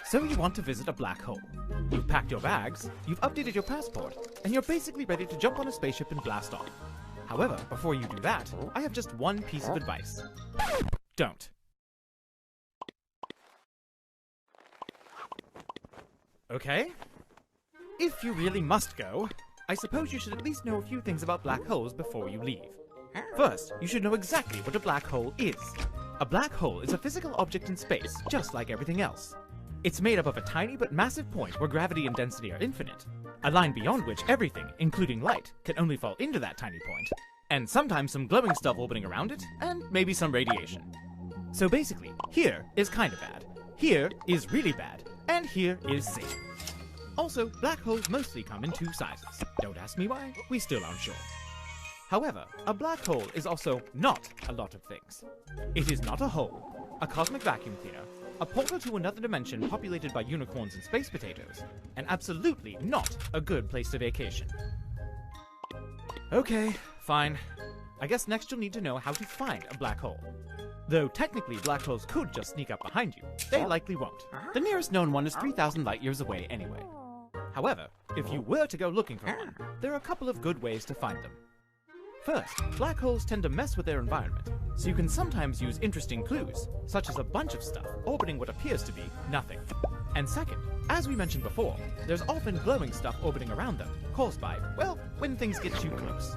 So you want to visit a black hole. You've packed your bags, you've updated your passport, and you're basically ready to jump on a spaceship and blast off. However, before you do that, I have just one piece of advice. Don't. Okay? If you really must go, I suppose you should at least know a few things about black holes before you leave. First, you should know exactly what a black hole is. A black hole is a physical object in space, just like everything else. It's made up of a tiny but massive point where gravity and density are infinite, a line beyond which everything, including light, can only fall into that tiny point, and sometimes some glowing stuff orbiting around it, and maybe some radiation. So basically, here is kinda bad, here is really bad, and here is safe. Also, black holes mostly come in two sizes. Don't ask me why, we still aren't sure. However, a black hole is also not a lot of things. It is not a hole, a cosmic vacuum cleaner, a portal to another dimension populated by unicorns and space potatoes, and absolutely not a good place to vacation. Okay, fine. I guess next you'll need to know how to find a black hole. Though technically black holes could just sneak up behind you, they likely won't. The nearest known one is 3,000 light years away anyway. However, if you were to go looking for one, there are a couple of good ways to find them. First, black holes tend to mess with their environment, so you can sometimes use interesting clues, such as a bunch of stuff orbiting what appears to be nothing. And second, as we mentioned before, there's often glowing stuff orbiting around them, caused by, well, when things get too close.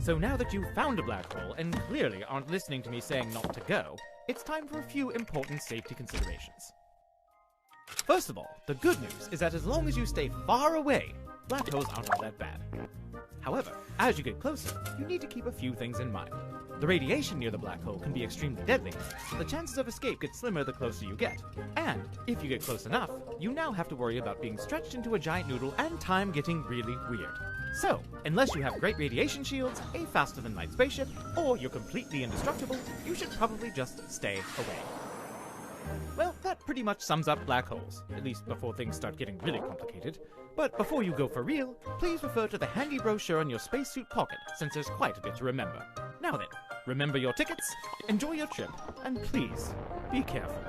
So now that you've found a black hole and clearly aren't listening to me saying not to go, it's time for a few important safety considerations. First of all, the good news is that as long as you stay far away, black holes aren't all that bad. However, as you get closer, you need to keep a few things in mind. The radiation near the black hole can be extremely deadly. The chances of escape get slimmer the closer you get. And if you get close enough, you now have to worry about being stretched into a giant noodle and time getting really weird. So, unless you have great radiation shields, a faster-than-light spaceship, or you're completely indestructible, you should probably just stay away. Well, that pretty much sums up black holes, at least before things start getting really complicated. But before you go for real, please refer to the handy brochure in your spacesuit pocket, since there's quite a bit to remember. Now then, remember your tickets, enjoy your trip, and please, be careful.